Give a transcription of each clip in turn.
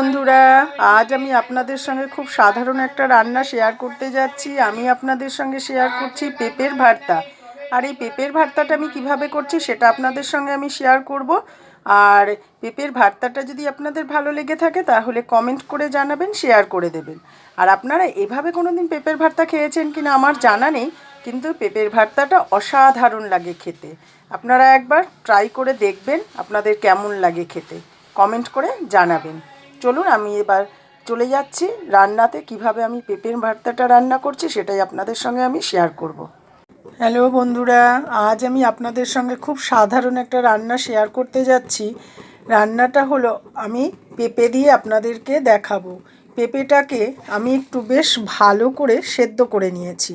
বন্ধুরা, আজ আমি আপনাদের সঙ্গে খুব সাধারণ একটা রান্না শেয়ার করতে যাচ্ছি। আমি আপনাদের সঙ্গে শেয়ার করছি পেঁপের ভর্তা। আর এই পেঁপের ভর্তাটা আমি কিভাবে করছি সেটা আপনাদের সঙ্গে আমি শেয়ার করব। আর পেঁপের ভর্তাটা যদি আপনাদের ভালো লেগে থাকে তাহলে কমেন্ট করে জানাবেন, শেয়ার করে দেবেন। আর আপনারা এভাবে কোনোদিন পেঁপের ভর্তা খেয়েছেন কিনা আমার জানা নেই, কিন্তু পেঁপের ভর্তাটা অসাধারণ লাগে খেতে। আপনারা একবার ট্রাই করে দেখবেন আপনাদের কেমন লাগে খেতে, কমেন্ট করে জানাবেন। চলুন আমি এবার চলে যাচ্ছি রান্নাতে। কিভাবে আমি পেঁপের ভর্তাটা রান্না করছি সেটাই আপনাদের সঙ্গে আমি শেয়ার করব। হ্যালো বন্ধুরা, আজ আমি আপনাদের সঙ্গে খুব সাধারণ একটা রান্না শেয়ার করতে যাচ্ছি। রান্নাটা হলো, আমি পেঁপে দিয়ে আপনাদেরকে দেখাবো। পেঁপেটাকে আমি একটু বেশ ভালো করে সেদ্ধ করে নিয়েছি,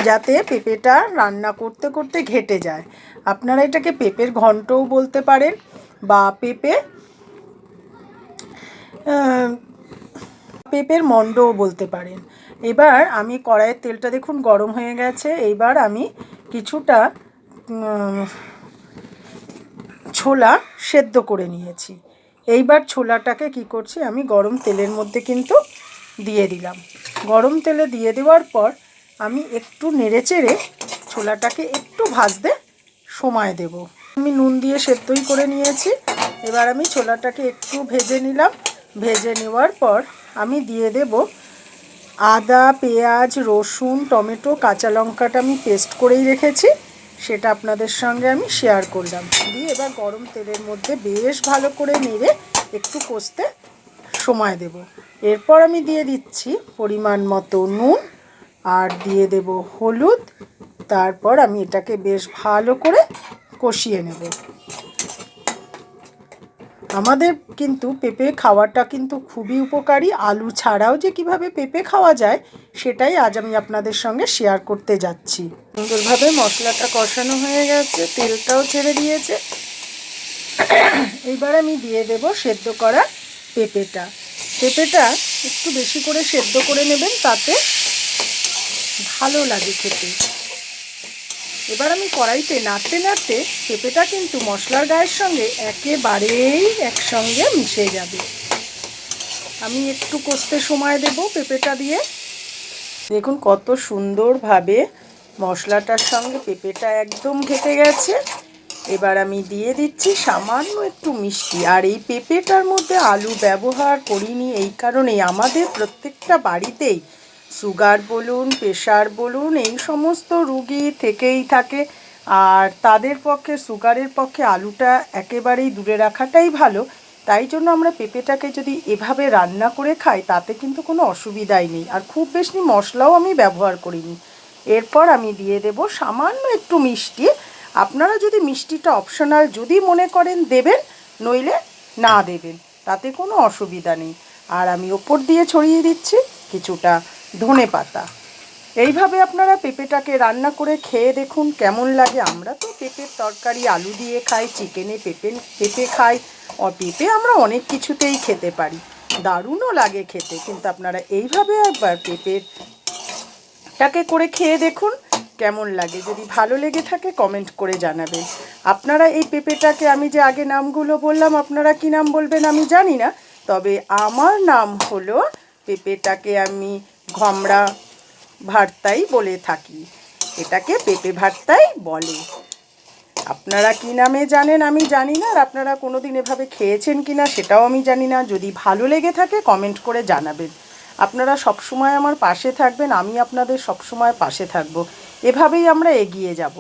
যাতে পেঁপেটা রান্না করতে করতে ঘেটে যায়। আপনারা এটাকে পেঁপের ঘন্টও বলতে পারেন বা পেঁপের মন্ডও বলতে পারেন। এবার আমি কড়াইয়ের তেলটা দেখুন গরম হয়ে গেছে। এইবার আমি কিছুটা ছোলা সেদ্ধ করে নিয়েছি। এইবার ছোলাটাকে কি করছি, আমি গরম তেলের মধ্যে কিন্তু দিয়ে দিলাম। গরম তেলে দিয়ে দেওয়ার পর আমি একটু নেড়েচেড়ে ছোলাটাকে একটু ভাজতে সময় দেব। আমি নুন দিয়ে সেদ্ধই করে নিয়েছি। এবার আমি ছোলাটাকে একটু ভেজে নিলাম। ভেজে নেওয়ার পর আমি দিয়ে দেব আদা, পেঁয়াজ, রসুন, টমেটো, কাঁচা লঙ্কাটা আমি পেস্ট করেই রেখেছি, সেটা আপনাদের সঙ্গে আমি শেয়ার করলাম। দিয়ে এবার গরম তেলের মধ্যে বেশ ভালো করে নেড়ে একটু কষতে সময় দেব। এরপর আমি দিয়ে দিচ্ছি পরিমাণ মতো নুন আর দিয়ে দেব হলুদ। তারপর আমি এটাকে বেশ ভালো করে কষিয়ে নেব। আমাদের কিন্তু পেঁপে খাওয়াটা কিন্তু খুবই উপকারী। আলু ছাড়াও যে কিভাবে পেঁপে খাওয়া যায় সেটাই আজ আমি আপনাদের সঙ্গে শেয়ার করতে যাচ্ছি। সুন্দরভাবে মশলাটা কষানো হয়ে গেছে, তেলটাও ছেড়ে দিয়েছে। এইবার আমি দিয়ে দেব সেদ্ধ করা পেঁপেটা। পেঁপেটা একটু বেশি করে সেদ্ধ করে নেবেন, তাতে ভালো লাগে খেতে। এবার আমি কড়াইতে নাড়তে নাড়তে পেঁপেটা কিন্তু মশলার গায়ের সঙ্গে একেবারেই একসঙ্গে মিশে যাবে। আমি একটু কষতে সময় দেব পেঁপেটা দিয়ে। দেখুন কত সুন্দরভাবে মশলাটার সঙ্গে পেঁপেটা একদম ঘেটে গেছে। এবার আমি দিয়ে দিচ্ছি সামান্য একটু মিষ্টি। আর এই পেঁপেটার মধ্যে আলু ব্যবহার করিনি এই কারণেই, আমাদের প্রত্যেকটা বাড়িতেই সুগার বলুন, প্রেশার বলুন, এই সমস্ত রুগী থেকেই থাকে। আর তাদের পক্ষে, সুগারের পক্ষে আলুটা একেবারেই দূরে রাখাটাই ভালো। তাই জন্য আমরা পেঁপেটাকে যদি এভাবে রান্না করে খাই তাতে কিন্তু কোনো অসুবিধাই নেই। আর খুব বেশি মশলাও আমি ব্যবহার করিনি। এরপর আমি দিয়ে দেব সামান্য একটু মিষ্টি। আপনারা যদি মিষ্টিটা অপশনাল যদি মনে করেন দেবেন, নইলে না দেবেন, তাতে কোনো অসুবিধা নেই। আর আমি ওপর দিয়ে ছড়িয়ে দিচ্ছি কিছুটা ধনেপাতা। এইভাবে আপনারা পেঁপেটাকে রান্না করে খেয়ে দেখুন কেমন লাগে। আমরা তো পেঁপের তরকারি আলু দিয়ে খাই, চিকেনে পেঁপে খাই, পেঁপে আমরা অনেক কিছুতেই খেতে পারি, দারুণও লাগে খেতে। কিন্তু আপনারা এইভাবে একবার পেঁপেটাকে করে খেয়ে দেখুন কেমন লাগে। যদি ভালো লেগে থাকে কমেন্ট করে জানাবেন। আপনারা এই পেঁপেটাকে, আমি যে আগে নামগুলো বললাম, আপনারা কি নাম বলবেন আমি জানি না, তবে আমার নাম হলো, পেঁপেটাকে আমি ঘমড়া ভর্তাই বলে থাকি। এটাকে পেঁপে ভর্তাই বলে। আপনারা কি নামে জানেন আমি জানি না, আর আপনারা কোনো দিন এভাবে খেয়েছেন কি না সেটাও আমি জানি না। যদি ভালো লেগে থাকে কমেন্ট করে জানাবেন। আপনারা সবসময় আমার পাশে থাকবেন, আমি আপনাদের সবসময় পাশে থাকব। এভাবেই আমরা এগিয়ে যাব।